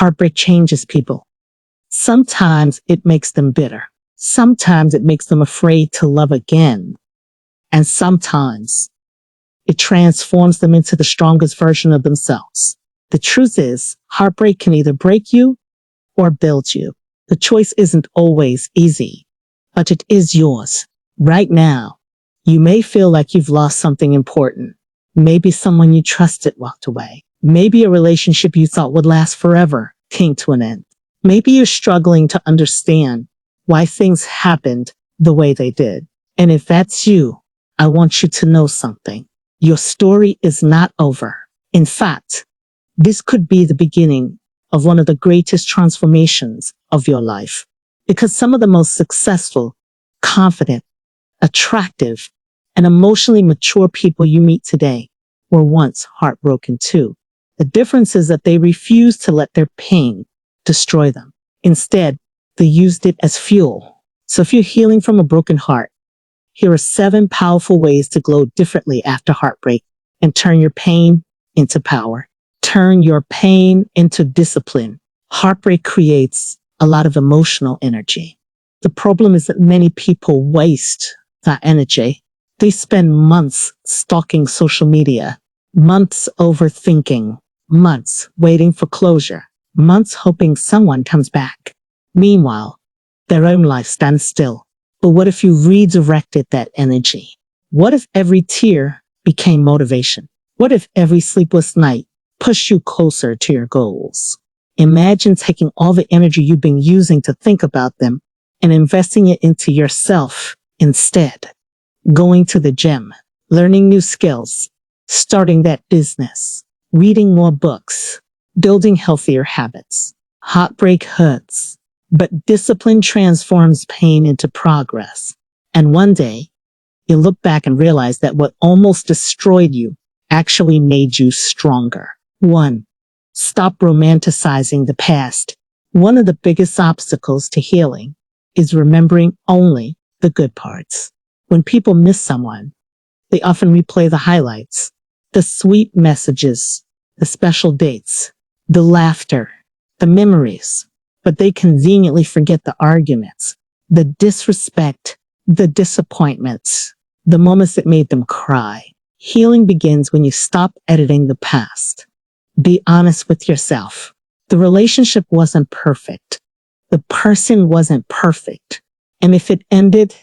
Heartbreak changes people. Sometimes it makes them bitter. Sometimes it makes them afraid to love again. And sometimes it transforms them into the strongest version of themselves. The truth is, heartbreak can either break you or build you. The choice isn't always easy, but it is yours. Right now, you may feel like you've lost something important. Maybe someone you trusted walked away. Maybe a relationship you thought would last forever came to an end. Maybe you're struggling to understand why things happened the way they did. And if that's you, I want you to know something. Your story is not over. In fact, this could be the beginning of one of the greatest transformations of your life. Because some of the most successful, confident, attractive, and emotionally mature people you meet today were once heartbroken too. The difference is that they refused to let their pain destroy them. Instead, they used it as fuel. So if you're healing from a broken heart, here are 7 powerful ways to glow differently after heartbreak and turn your pain into power. Turn your pain into discipline. Heartbreak creates a lot of emotional energy. The problem is that many people waste that energy. They spend months stalking social media, months overthinking, months waiting for closure, months hoping someone comes back. Meanwhile, their own life stands still. But what if you redirected that energy? What if every tear became motivation? What if every sleepless night pushed you closer to your goals? Imagine taking all the energy you've been using to think about them and investing it into yourself instead. Going to the gym, learning new skills, starting that business, reading more books, building healthier habits. Heartbreak hurts, but discipline transforms pain into progress. And one day, you'll look back and realize that what almost destroyed you actually made you stronger. 1. Stop romanticizing the past. One of the biggest obstacles to healing is remembering only the good parts. When people miss someone, they often replay the highlights, the sweet messages, the special dates, the laughter, the memories, but they conveniently forget the arguments, the disrespect, the disappointments, the moments that made them cry. Healing begins when you stop editing the past. Be honest with yourself. The relationship wasn't perfect. The person wasn't perfect. And if it ended,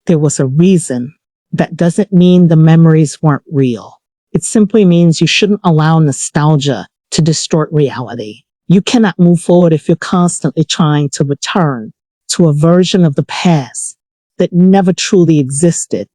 there was a reason. That doesn't mean the memories weren't real. It simply means you shouldn't allow nostalgia to distort reality. You cannot move forward if you're constantly trying to return to a version of the past that never truly existed.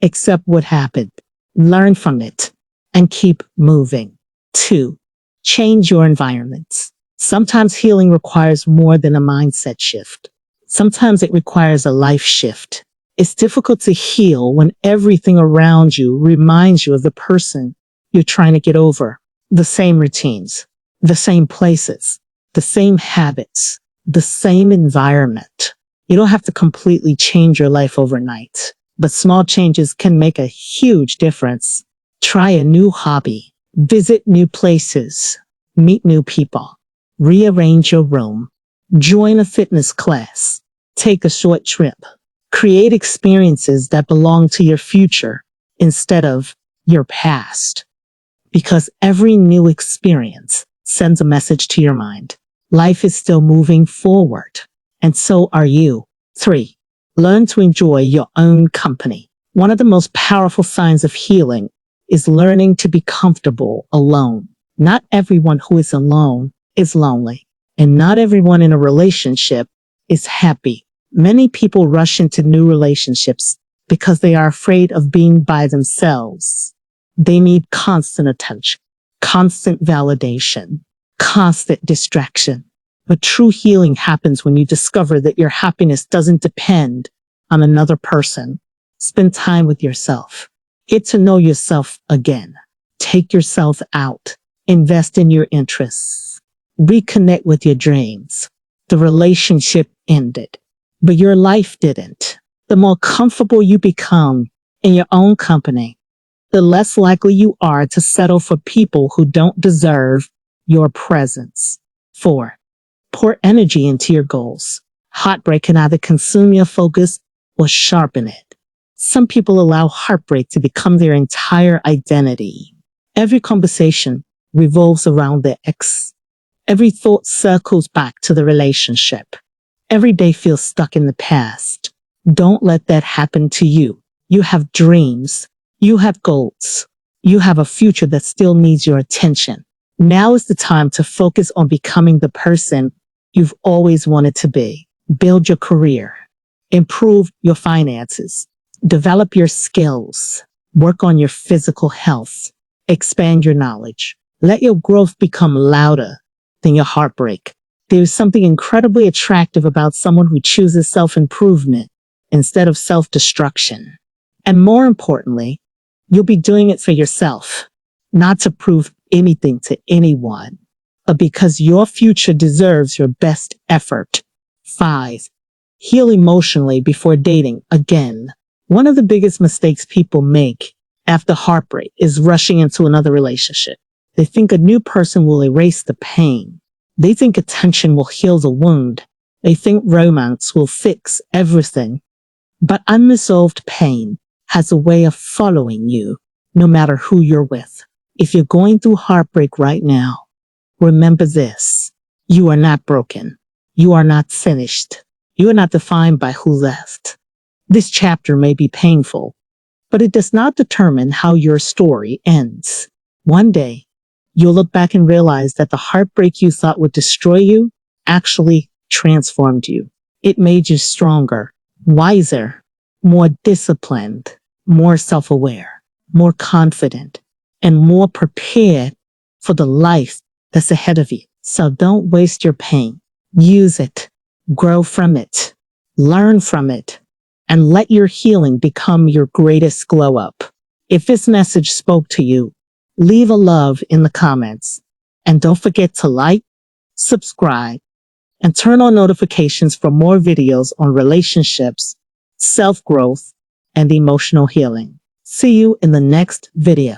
Accept what happened, learn from it, and keep moving. 2. Change your environments. Sometimes healing requires more than a mindset shift. Sometimes it requires a life shift. It's difficult to heal when everything around you reminds you of the person you're trying to get over. The same routines, the same places, the same habits, the same environment. You don't have to completely change your life overnight, but small changes can make a huge difference. Try a new hobby, visit new places, meet new people, rearrange your room, join a fitness class, take a short trip, create experiences that belong to your future instead of your past. Because every new experience sends a message to your mind. Life is still moving forward, and so are you. 3. Learn to enjoy your own company. One of the most powerful signs of healing is learning to be comfortable alone. Not everyone who is alone is lonely, and not everyone in a relationship is happy. Many people rush into new relationships because they are afraid of being by themselves. They need constant attention, constant validation, constant distraction. But true healing happens when you discover that your happiness doesn't depend on another person. Spend time with yourself. Get to know yourself again. Take yourself out. Invest in your interests. Reconnect with your dreams. The relationship ended, but your life didn't. The more comfortable you become in your own company, the less likely you are to settle for people who don't deserve your presence. 4. Pour energy into your goals. Heartbreak can either consume your focus or sharpen it. Some people allow heartbreak to become their entire identity. Every conversation revolves around their ex. Every thought circles back to the relationship. Every day feels stuck in the past. Don't let that happen to you. You have dreams. You have goals. You have a future that still needs your attention. Now is the time to focus on becoming the person you've always wanted to be. Build your career. Improve your finances. Develop your skills. Work on your physical health. Expand your knowledge. Let your growth become louder than your heartbreak. There is something incredibly attractive about someone who chooses self-improvement instead of self-destruction. And more importantly, you'll be doing it for yourself, not to prove anything to anyone, but because your future deserves your best effort. 5. Heal emotionally before dating again. One of the biggest mistakes people make after heartbreak is rushing into another relationship. They think a new person will erase the pain. They think attention will heal the wound. They think romance will fix everything. But unresolved pain has a way of following you, no matter who you're with. If you're going through heartbreak right now, remember this. You are not broken. You are not finished. You are not defined by who left. This chapter may be painful, but it does not determine how your story ends. One day, you'll look back and realize that the heartbreak you thought would destroy you actually transformed you. It made you stronger, wiser, more disciplined, more self-aware, more confident, and more prepared for the life that's ahead of you. So don't waste your pain. Use it, grow from it, learn from it, and let your healing become your greatest glow up. If this message spoke to you, leave a love in the comments. And don't forget to like, subscribe, and turn on notifications for more videos on relationships, self-growth, and emotional healing. See you in the next video.